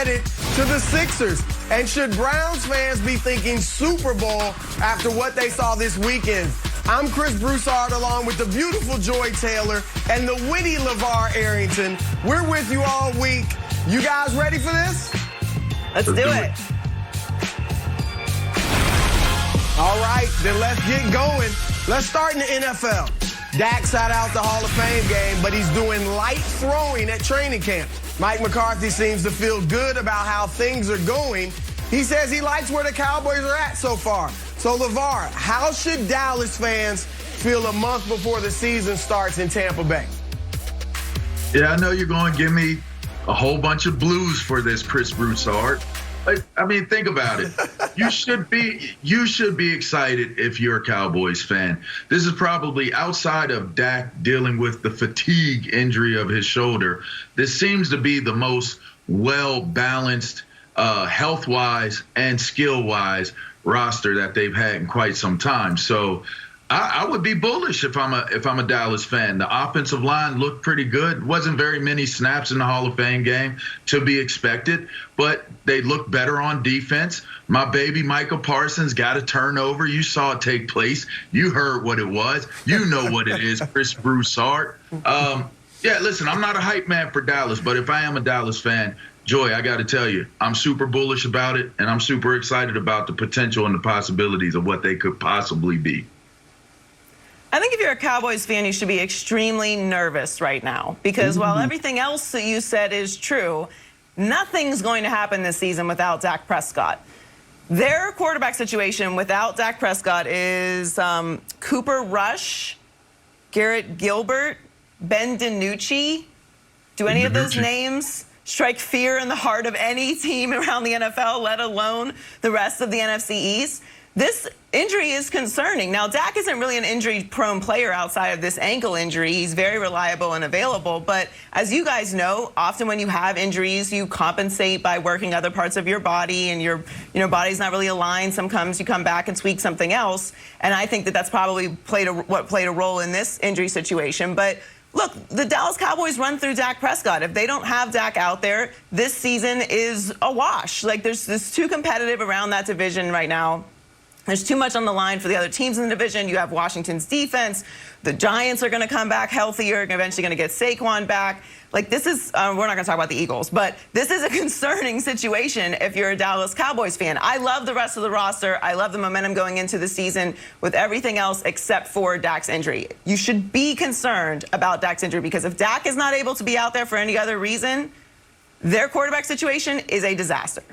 headed to the Sixers. And should Browns fans be thinking Super Bowl after what they saw this weekend? I'm Chris Broussard along with the beautiful Joy Taylor and the witty LeVar Arrington. We're with you all week. You guys ready for this? Let's do it. All right, then let's get going. Let's start in the NFL. Dak sat out the Hall of Fame game, but he's doing light throwing at training camp. Mike McCarthy seems to feel good about how things are going. He says he likes where the Cowboys are at so far. So, LeVar, how should Dallas fans feel a month before the season starts in Tampa Bay? Yeah, I know you're going to give me a whole bunch of blues for this, Chris Broussard. I mean, think about it. You should be excited if you're a Cowboys fan. This is probably outside of Dak dealing with the fatigue injury of his shoulder. This seems to be the most well-balanced, health-wise and skill-wise roster that they've had in quite some time. So I would be bullish if I'm a Dallas fan. The offensive line looked pretty good. Wasn't very many snaps in the Hall of Fame game to be expected, but they looked better on defense. My baby Michael Parsons got a turnover. You saw it take place. You heard what it was. You know what it is, Chris Broussard. Yeah, listen, I'm not a hype man for Dallas, but if I am a Dallas fan, Joy, I got to tell you, I'm super bullish about it, and I'm super excited about the potential and the possibilities of what they could possibly be. I think if you're a Cowboys fan, you should be extremely nervous right now because while everything else that you said is true, nothing's going to happen this season without Dak Prescott. Their quarterback situation without Dak Prescott is Cooper Rush, Garrett Gilbert, Ben DiNucci. Do any of those names strike fear in the heart of any team around the NFL, let alone the rest of the NFC East? This injury is concerning. Now, Dak isn't really an injury-prone player outside of this ankle injury. He's very reliable and available. But as you guys know, often when you have injuries, you compensate by working other parts of your body, and your body's not really aligned. Sometimes you come back and tweak something else. And I think that that's probably what played a role in this injury situation. But look, the Dallas Cowboys run through Dak Prescott. If they don't have Dak out there, this season is a wash. Like, there's too competitive around that division right now. There's too much on the line for the other teams in the division. You have Washington's defense. The Giants are going to come back healthier, eventually going to get Saquon back. Like, this is, we're not going to talk about the Eagles, but this is a concerning situation if you're a Dallas Cowboys fan. I love the rest of the roster. I love the momentum going into the season with everything else except for Dak's injury. You should be concerned about Dak's injury because if Dak is not able to be out there for any other reason, their quarterback situation is a disaster.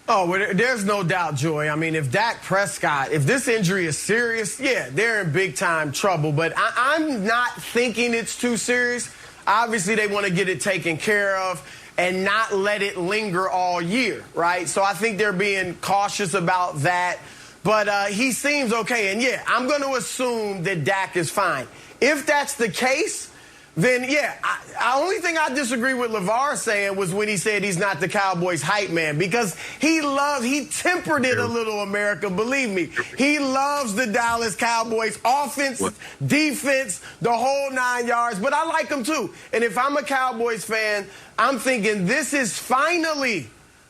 Oh, well, there's no doubt, Joy. I mean, if Dak Prescott, if this injury is serious, yeah, they're in big-time trouble. But I'm not thinking it's too serious. Obviously, they want to get it taken care of and not let it linger all year, right? So I think they're being cautious about that. But he seems okay. And, yeah, I'm going to assume that Dak is fine. If that's the case, then, yeah, the only thing I disagree with LeVar saying was when he said he's not the Cowboys hype man, because he tempered it a little, America, believe me. He loves the Dallas Cowboys offense, defense, the whole 9 yards, but I like them too. And if I'm a Cowboys fan, I'm thinking this is finally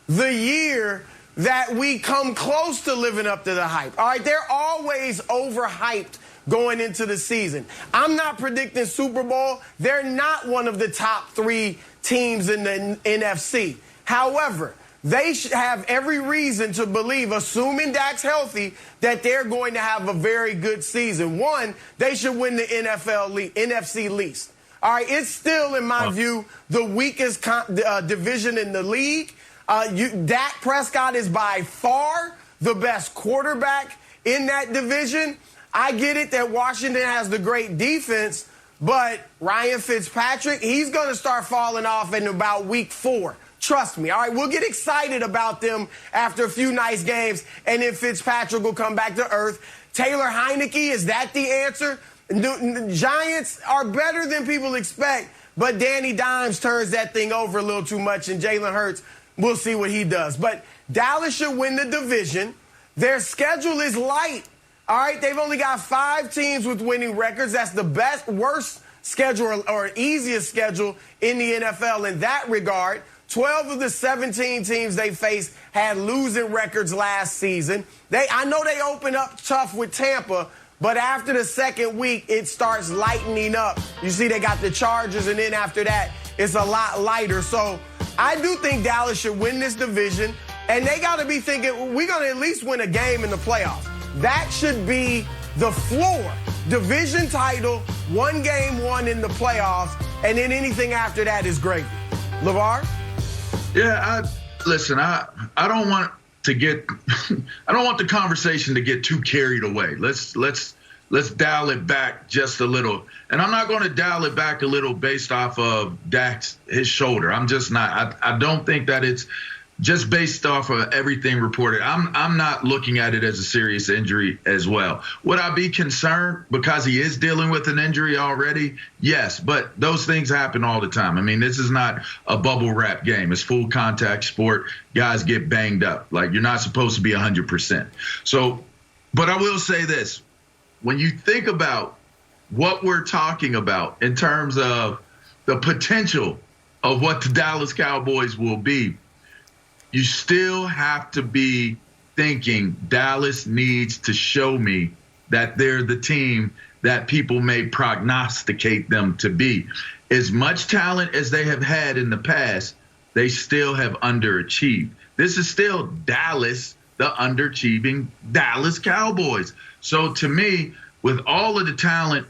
the year that we come close to living up to the hype. All right, they're always overhyped going into the season. I'm not predicting Super Bowl. They're not one of the top 3 teams in the NFC. However, they should have every reason to believe, assuming Dak's healthy, that they're going to have a very good season. One, they should win the NFC least. All right, it's still, in my view, the weakest division in the league. Dak Prescott is by far the best quarterback in that division. I get it that Washington has the great defense, but Ryan Fitzpatrick, he's going to start falling off in about week 4. Trust me. All right, we'll get excited about them after a few nice games, and then Fitzpatrick will come back to earth. Taylor Heineke, is that the answer? The Giants are better than people expect, but Danny Dimes turns that thing over a little too much, and Jalen Hurts, we'll see what he does. But Dallas should win the division. Their schedule is light. All right, they've only got 5 teams with winning records. That's the worst schedule or easiest schedule in the NFL in that regard. 12 of the 17 teams they faced had losing records last season. I know they opened up tough with Tampa, but after the second week, it starts lightening up. You see, they got the Chargers, and then after that, it's a lot lighter. So I do think Dallas should win this division, and they got to be thinking, we're going to at least win a game in the playoffs. That should be the floor. Division title, one game won in the playoffs, and then anything after that is gravy. LeVar? Yeah, listen, I don't want to get I don't want the conversation to get too carried away. Let's dial it back just a little. And I'm not going to dial it back a little based off of his shoulder. I'm just not. I don't think that it's just based off of everything reported. I'm not looking at it as a serious injury as well. Would I be concerned because he is dealing with an injury already? Yes, but those things happen all the time. I mean, this is not a bubble wrap game. It's full contact sport. Guys get banged up. Like, you're not supposed to be 100%. So, but I will say this. When you think about what we're talking about in terms of the potential of what the Dallas Cowboys will be, you still have to be thinking Dallas needs to show me that they're the team that people may prognosticate them to be. As much talent as they have had in the past, they still have underachieved. This is still Dallas, the underachieving Dallas Cowboys. So to me, with all of the talent,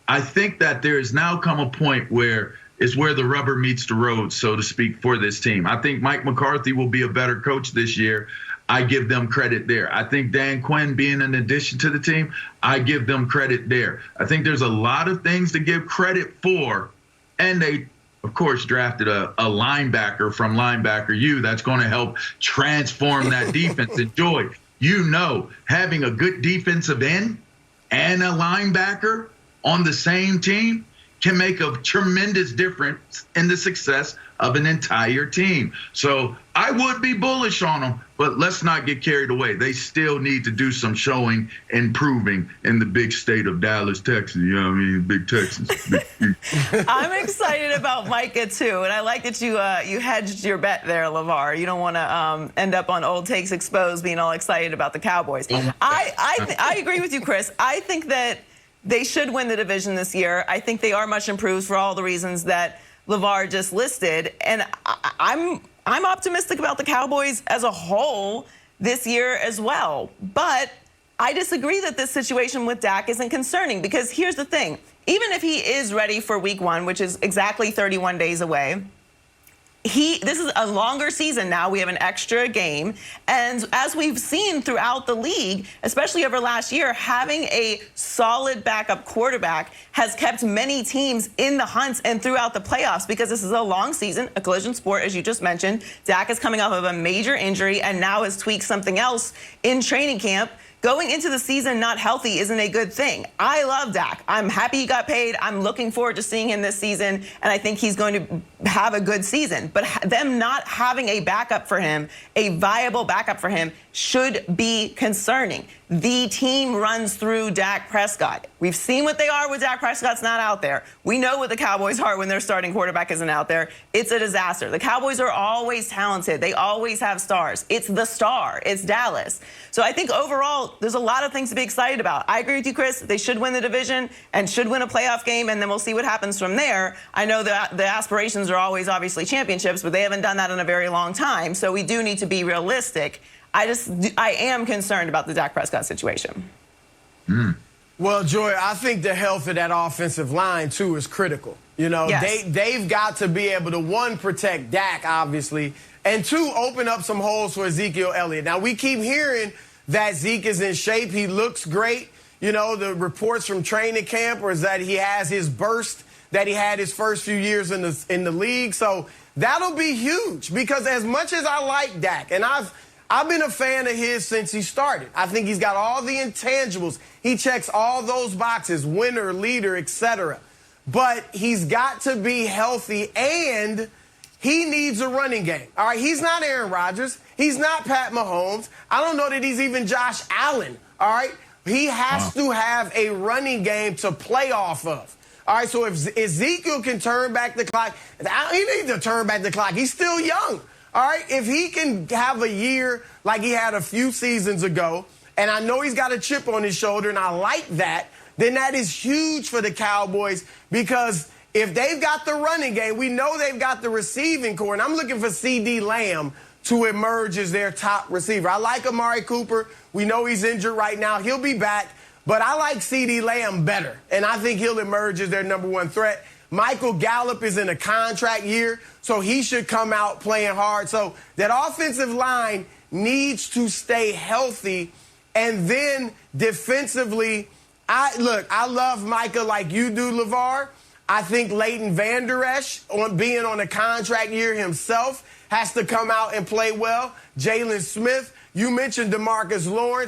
I think that there has now come a point where it's where the rubber meets the road, so to speak, for this team. I think Mike McCarthy will be a better coach this year. I give them credit there. I think Dan Quinn being an addition to the team, I give them credit there. I think there's a lot of things to give credit for, and they, of course, drafted a linebacker from Linebacker U that's going to help transform that defense. And Joy, you know, having a good defensive end and a linebacker on the same team can make a tremendous difference in the success of an entire team. So I would be bullish on them, but let's not get carried away. They still need to do some showing and proving in the big state of Dallas, Texas. You know what I mean? Big Texas. I'm excited about Micah, too, and I like that you hedged your bet there, LeVar. You don't want to end up on Old Takes Exposed being all excited about the Cowboys. I agree with you, Chris. I think that they should win the division this year. I think they are much improved for all the reasons that LeVar just listed. And I'm optimistic about the Cowboys as a whole this year as well. But I disagree that this situation with Dak isn't concerning, because here's the thing. Even if he is ready for week 1, which is exactly 31 days away, this is a longer season now. We have an extra game. And as we've seen throughout the league, especially over last year, having a solid backup quarterback has kept many teams in the hunt and throughout the playoffs, because this is a long season, a collision sport, as you just mentioned. Dak is coming off of a major injury and now has tweaked something else in training camp. Going into the season not healthy isn't a good thing. I love Dak. I'm happy he got paid. I'm looking forward to seeing him this season, and I think he's going to have a good season. But them not having a backup for him, a viable backup for him, should be concerning. The team runs through Dak Prescott. We've seen what they are when Dak Prescott's not out there. We know what the Cowboys are when their starting quarterback isn't out there. It's a disaster. The Cowboys are always talented. They always have stars. It's the star. It's Dallas. So I think overall, there's a lot of things to be excited about. I agree with you, Chris. They should win the division and should win a playoff game, and then we'll see what happens from there. I know that the aspirations are always obviously championships, but they haven't done that in a very long time. So we do need to be realistic. I am concerned about the Dak Prescott situation. Well, Joy, I think the health of that offensive line, too, is critical. You know, yes. they've got to be able to, one, protect Dak, obviously, and two, open up some holes for Ezekiel Elliott. Now, we keep hearing that Zeke is in shape. He looks great. You know, the reports from training camp is that he has his burst that he had his first few years in the league. So that'll be huge, because as much as I like Dak, and I've been a fan of his since he started. I think he's got all the intangibles. He checks all those boxes, winner, leader, etc. But he's got to be healthy, and he needs a running game. All right, he's not Aaron Rodgers. He's not Pat Mahomes. I don't know that he's even Josh Allen. All right, he has to have a running game to play off of. All right, so if Ezekiel can turn back the clock, he needs to turn back the clock. He's still young. All right, if he can have a year like he had a few seasons ago, and I know he's got a chip on his shoulder, and I like that, then that is huge for the Cowboys, because if they've got the running game, we know they've got the receiving core, and I'm looking for C.D. Lamb to emerge as their top receiver. I like Amari Cooper. We know he's injured right now. He'll be back, but I like C.D. Lamb better, and I think he'll emerge as their number one threat. Michael Gallup is in a contract year, so he should come out playing hard. So that offensive line needs to stay healthy. And then defensively, I love Micah like you do, LeVar. I think Leighton Vander Esch, being on a contract year himself, has to come out and play well. Jalen Smith, you mentioned DeMarcus Lawrence.